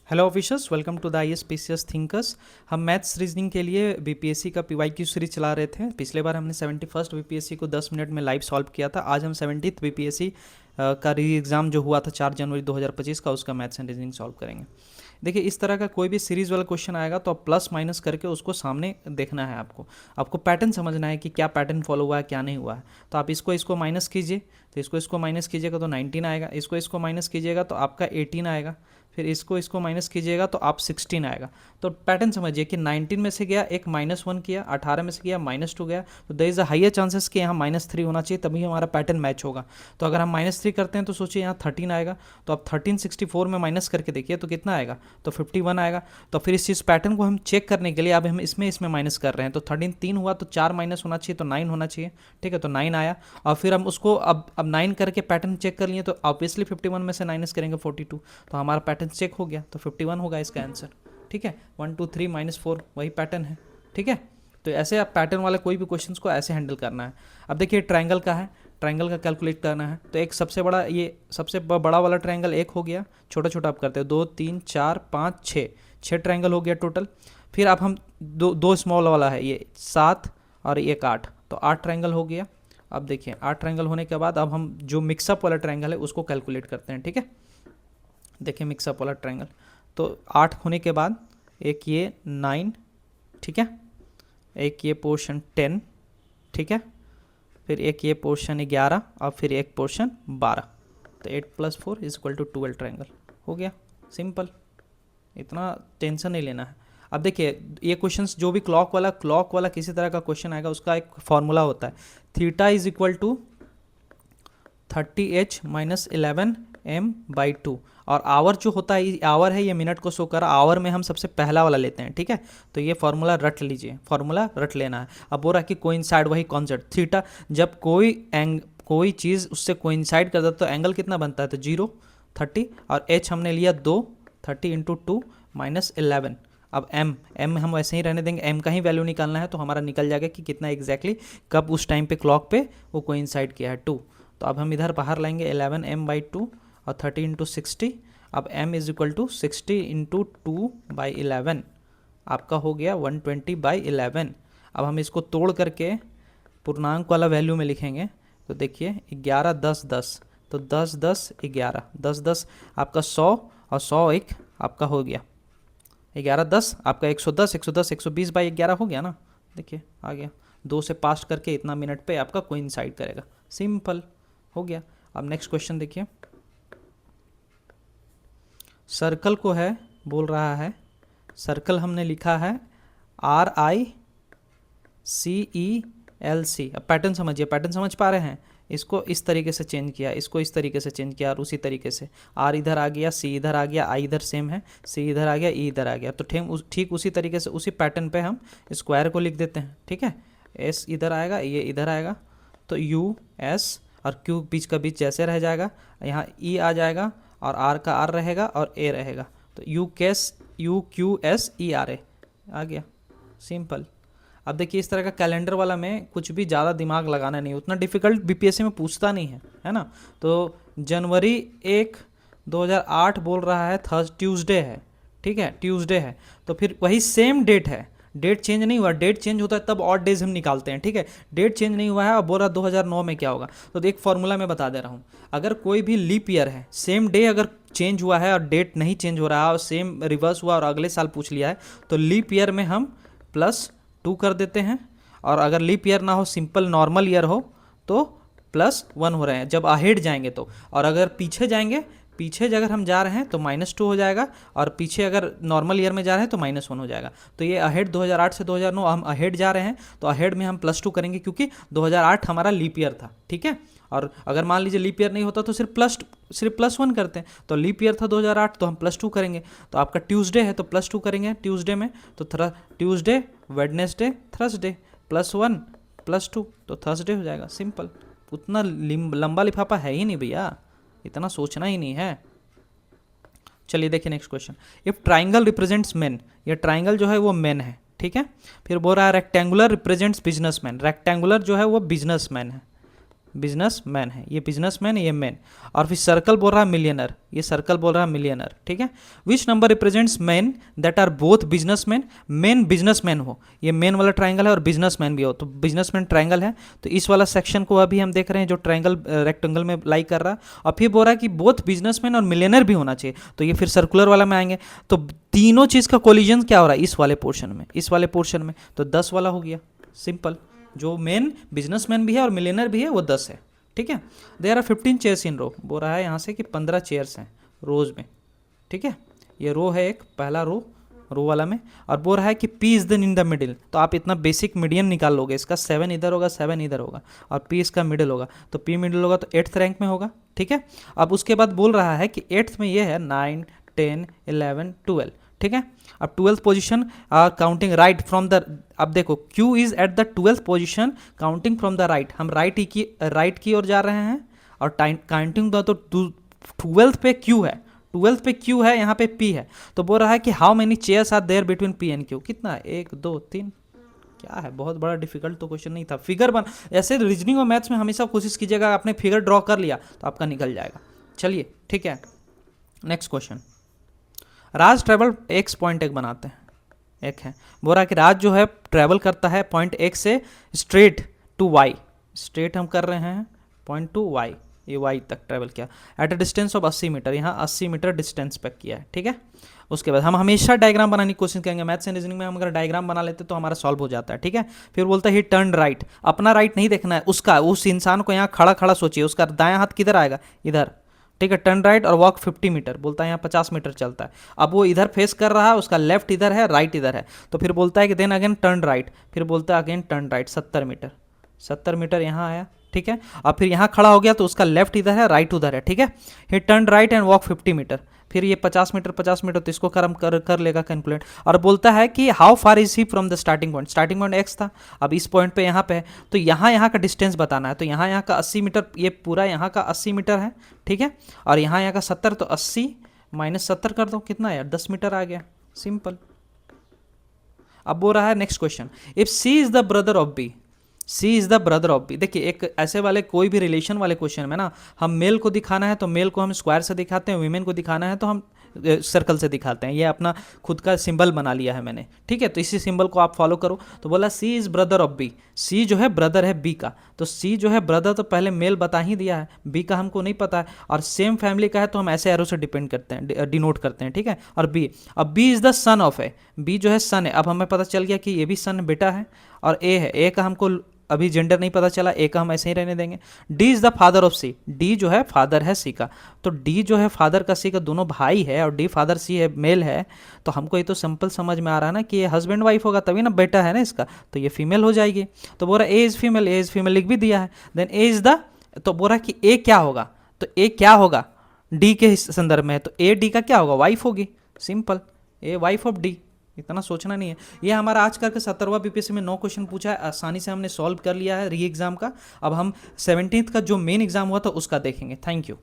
Hello officers, welcome to the ISPCS thinkers. हम maths reasoning के लिए बीपीएससी का PYQ सीरीज चला रहे थे। पिछले बार हमने 71st बीपीएससी को 10 मिनट में लाइव सॉल्व किया था। आज हम 70th बीपीएससी का री एग्ज़ाम जो हुआ था 4 जनवरी 2025 का, उसका मैथ्स एंड रीजनिंग सॉल्व करेंगे। देखिए, इस तरह का कोई भी सीरीज वाला क्वेश्चन आएगा तो आप प्लस माइनस करके उसको सामने देखना है। आपको पैटर्न समझना है कि क्या पैटर्न फॉलो हुआ है, क्या नहीं हुआ है। तो आप इसको माइनस कीजिए, तो इसको माइनस कीजिएगा तो 19 आएगा, इसको माइनस कीजिएगा तो आपका 18 आएगा, फिर इसको माइनस कीजिएगा तो आप 16 आएगा। तो पैटर्न समझिए कि 19 में से गया एक -1 किया, 18 में से गया -2 गया, तो there is a higher chances कि यहाँ -3 होना चाहिए, तभी हमारा पैटर्न मैच होगा। तो अगर हम -3 करते हैं तो सोचिए यहाँ 13 आएगा, तो आप 13 64 में माइनस करके देखिए तो कितना आएगा, तो 51 आएगा। तो फिर इस चीज़ पैटर्न को हम चेक करने के लिए अब हम इसमें माइनस कर रहे हैं। तो 13 3 हुआ तो 4 माइनस होना चाहिए, तो 9 होना चाहिए। ठीक है, तो 9 आया। और फिर हम उसको अब 9 करके पैटर्न चेक कर लिए, तो ऑब्वियसली 51 में से माइनस करेंगे 42, तो हमारा पैटर्न चेक हो गया, तो 51 होगा इसका आंसर। ठीक है, 1 2 3 -4 वही पैटर्न है। ठीक है, तो ऐसे आप पैटर्न वाले कोई भी क्वेश्चंस को ऐसे हैंडल करना है। अब देखिए ट्रायंगल का है, ट्रायंगल का कैलकुलेट करना है। तो एक सबसे बड़ा वाला ट्रायंगल एक हो गया, छोटा छोटा आप करते हैं 2 3 4 5 6 ट्रायंगल हो गया टोटल। फिर अब हम दो स्मॉल वाला है, ये 7 और एक 8, तो 8 ट्रायंगल हो गया। अब देखिए 8 ट्रायंगल होने के बाद अब हम जो मिक्सअप वाला ट्रायंगल है उसको कैलकुलेट करते हैं। ठीक है, देखिए मिक्सअप वाला ट्रायंगल, तो 8 होने के बाद एक ये 9, ठीक है, एक ये पोर्शन 10, ठीक है, फिर एक ये पोर्शन 11 और फिर एक पोर्शन 12, तो 8 + 4 = 12 ट्रायंगल हो गया। सिंपल, इतना टेंशन नहीं लेना है। अब देखिए ये क्वेश्चंस जो भी क्लॉक वाला किसी तरह का क्वेश्चन आएगा, उसका एक फॉर्मूला होता है, थीटा = 30h - 11m/2। और आवर जो होता है, आवर है ये मिनट को शो कर, आवर में हम सबसे पहला वाला लेते हैं। ठीक है, तो ये फार्मूला रट लीजिए, फार्मूला रट लेना है। अब बोल रहा है कि कोइंसाइड, वही कॉन्सेप्ट थीटा, जब कोई चीज़ उससे कोइंसाइड करता है तो एंगल कितना बनता है, तो 0 30, और h हमने लिया 2, 30 × 2 - 11। अब m हम वैसे ही रहने देंगे, m का ही वैल्यू निकालना है, तो हमारा निकल जाएगा कि कितना एग्जैक्टली कब उस टाइम पे क्लॉक पे वो कोइंसाइड किया है, 2। तो अब हम इधर बाहर लाएंगे 11m/2 और 30 × 60। अब m = 60 × 2/11, आपका हो गया 120/11। अब हम इसको तोड़ करके पूर्णांक वाला वैल्यू में लिखेंगे, तो देखिए 11 10 10, तो 10 10 11, 10 10 आपका 100 और 100 एक आपका हो गया 11 10 आपका 110, 110 120/11 हो गया ना। देखिए आ गया, 2 से पास करके इतना मिनट पे आपका कोइंसाइड करेगा। सिंपल हो गया। अब नेक्स्ट क्वेश्चन देखिए, सर्कल को है, बोल रहा है सर्कल हमने लिखा है RICELC। अब पैटर्न समझिए, पैटर्न समझ पा रहे हैं, इसको इस तरीके से चेंज किया, इसको इस तरीके से चेंज किया, और उसी तरीके से R इधर आ गया, C इधर आ गया, I इधर सेम है, C इधर आ गया, E इधर आ गया। तो ठीक उसी तरीके से उसी पैटर्न पे हम स्क्वायर को लिख देते हैं। ठीक है, S इधर आएगा, ये इधर आएगा, तो US और Q बीच का बीच जैसे रह जाएगा, यहाँ E आ जाएगा और R का R रहेगा और A रहेगा, तो UQSERA आ गया। सिंपल। अब देखिए इस तरह का कैलेंडर वाला में कुछ भी ज़्यादा दिमाग लगाना नहीं, उतना डिफिकल्ट बीपीएससी में पूछता नहीं है ना। तो जनवरी 1 2008 बोल रहा है, ट्यूसडे है। ठीक है, ट्यूसडे है, तो फिर वही सेम डेट है, डेट चेंज नहीं हुआ। डेट चेंज होता है तब ऑड डेज हम निकालते हैं। ठीक है, डेट चेंज नहीं हुआ है। और बोल रहा 2009 में क्या होगा, तो एक फॉर्मूला मैं बता दे रहा हूँ। अगर कोई भी लीप ईयर है, सेम डे अगर चेंज हुआ है और डेट नहीं चेंज हो रहा है और सेम रिवर्स हुआ और अगले साल पूछ लिया है, तो लीप ईयर में हम +2 कर देते हैं। और अगर लीप ईयर ना हो, सिंपल नॉर्मल ईयर हो, तो +1 हो रहे हैं जब अहेड जाएंगे तो। और अगर पीछे जाएंगे, पीछे अगर हम जा रहे हैं तो -2 हो जाएगा, और पीछे अगर नॉर्मल ईयर में जा रहे हैं तो -1 हो जाएगा। तो ये अहेड 2008 से 2009 हम अहेड जा रहे हैं, तो अहेड में हम +2 करेंगे, क्योंकि 2008 हमारा लीप ईयर था। ठीक है, और अगर मान लीजिए लीप ईयर नहीं होता तो सिर्फ +1 करते हैं। तो लीप ईयर था 2008, तो हम +2 करेंगे। तो आपका ट्यूसडे है तो +2 करेंगे ट्यूसडे में, तो ट्यूसडे वेडनेसडे थर्सडे, +1 +2 तो थर्सडे हो जाएगा। सिंपल, उतना लंबा लिफाफा है ही नहीं भैया, इतना सोचना ही नहीं है। चलिए देखिए next question, if triangle represents man, ये ट्राइंगल जो है वो मैन है। ठीक है, फिर बोल रहा है रेक्टेंगुलर रिप्रेजेंट्स बिजनेसमैन, रेक्टेंगुलर जो है वो बिजनेसमैन है, बिजनेसमैन है, ये बिजनेसमैन, ये मैन। और फिर सर्कल बोल रहा है मिलियनर, ये सर्कल बोल रहा है मिलियनर, ठीक है। Which number represents man that are both businessman, man businessman हो, ये मैन वाला ट्राइंगल है और बिजनेसमैन भी हो, तो बिजनेसमैन ट्राइंगल है, तो इस वाला सेक्शन को अभी हम देख रहे हैं जो ट्राइंगल रेक्टेंगल में लाई कर रहा है। और फिर बोल रहा है कि बोथ बिजनेसमैन और मिलियनर भी होना चाहिए, तो ये फिर सर्कुलर वाला में आएंगे। तो तीनों चीज़ का कोलिजन क्या हो रहा है इस वाले पोर्शन में, इस वाले पोर्शन में, तो 10 वाला हो गया, सिंपल। जो मेन बिजनेसमैन भी है और मिलियनर भी है वो 10 है, ठीक है। देयर आर 15 चेयर्स इन रो, बोल रहा है यहाँ से कि 15 चेयर्स हैं रोज में, ठीक है। ये रो है एक, पहला रो वाला में, और बोल रहा है कि P is then in the middle, तो आप इतना बेसिक मीडियन निकाल लोगे, इसका 7 इधर होगा, 7 इधर होगा, और P इसका मिडिल होगा, तो P मिडिल होगा तो 8th रैंक में होगा, ठीक है। अब उसके बाद बोल रहा है कि 8th में ये है 9, 10, 11, 12, ठीक है। अब 12th position counting right from the, अब देखो Q is at the 12th position counting from the right, हम राइट की ओर जा रहे हैं, और काउंटिंग तो 12th पे Q है, 12th पे Q है, यहाँ पे P है, तो बोल रहा है कि how many chairs are there between P and Q, कितना है, 1, 2, 3, क्या है, बहुत बड़ा डिफिकल्ट तो क्वेश्चन नहीं था। फिगर बन, ऐसे रीजनिंग और मैथ्स में हमेशा कोशिश कीजिएगा, आपने फिगर ड्रॉ कर लिया तो आपका निकल जाएगा। चलिए ठीक है, नेक्स्ट क्वेश्चन। राज ट्रेवल एक्स पॉइंट एक बनाते हैं, एक है, बोल रहा है कि राज जो है ट्रेवल करता है पॉइंट एक्स से स्ट्रेट टू वाई, स्ट्रेट हम कर रहे हैं पॉइंट टू वाई, ये वाई तक ट्रेवल किया at a distance of 80 metre, यहाँ 80 मीटर डिस्टेंस पे किया है, ठीक है। उसके बाद हम हमेशा डायग्राम बनाने की कोशिश करेंगे, मैथ्स एंड रीजनिंग में हम अगर डायग्राम बना लेते तो हमारा सॉल्व हो जाता है, ठीक है। फिर बोलता है ही टर्न राइट, अपना राइट नहीं देखना है, उसका, उस इंसान को यहाँ खड़ा खड़ा सोचिए, उसका दायां हाथ किधर आएगा, इधर, ठीक है। टर्न राइट और वॉक 50 मीटर, बोलता है यहाँ 50 मीटर चलता है। अब वो इधर फेस कर रहा है, उसका लेफ्ट इधर है, राइट इधर है, तो फिर बोलता है कि देन अगेन टर्न राइट, फिर बोलता है again turn right 70 metre, 70 metre यहाँ आया, ठीक है। और फिर यहाँ खड़ा हो गया तो उसका लेफ्ट इधर है, राइट उधर है, ठीक है। ही turn right and walk 50 metre, फिर ये 50 मीटर 50 मीटर, तो इसको कर लेगा कैलकुलेट। और बोलता है कि how far is he from the starting point, starting point x था, अब इस पॉइंट पे यहाँ पे है, तो यहाँ का डिस्टेंस बताना है, तो यहाँ का 80 मीटर, ये पूरा यहाँ का 80 मीटर है, ठीक है। और यहाँ का 70, तो 80 माइनस 70 कर दो, कितना यार 10 मीटर आ गया, सिंपल। अब बोल रहा है next question, if C is the brother of B, C is the brother of B, देखिए एक ऐसे वाले कोई भी रिलेशन वाले क्वेश्चन में ना, हम मेल को दिखाना है तो मेल को हम स्क्वायर से दिखाते हैं, वीमेन को दिखाना है तो हम सर्कल से दिखाते हैं, ये अपना खुद का सिंबल बना लिया है मैंने, ठीक है। तो इसी सिंबल को आप फॉलो करो। तो बोला सी इज ब्रदर ऑफ बी, सी जो है ब्रदर है बी का, तो सी जो है ब्रदर तो पहले मेल बता ही दिया है, बी का हमको नहीं पता है, और सेम फैमिली का है तो हम ऐसे एरो से डिपेंड करते हैं, डिनोट करते हैं, ठीक है। और बी, अब B is the son of A, B जो है सन है, अब हमें पता चल गया कि ये भी सन बेटा है, और ए है, ए का हमको अभी जेंडर नहीं पता चला, ए का हम ऐसे ही रहने देंगे। D is the father of C, D जो है फादर है सी का, तो डी जो है फादर का सी का दोनों भाई है, और डी फादर सी है मेल है, तो हमको ये तो सिंपल समझ में आ रहा है ना कि ये हस्बैंड वाइफ होगा, तभी ना बेटा है ना इसका, तो ये फीमेल हो जाएगी। तो बोल रहा है A is female, A is female लिख भी दिया है, देन ए इज द, तो बोल रहा है कि ए क्या होगा, तो ए क्या होगा डी के संदर्भ में है, तो ए डी का क्या होगा, वाइफ होगी, simple, a wife of D, इतना सोचना नहीं है। ये हमारा आज करके 17वां बीपीएससी में 9 क्वेश्चन पूछा है, आसानी से हमने सॉल्व कर लिया है री एग्जाम का। अब हम 17th का जो मेन एग्जाम हुआ था उसका देखेंगे। Thank you.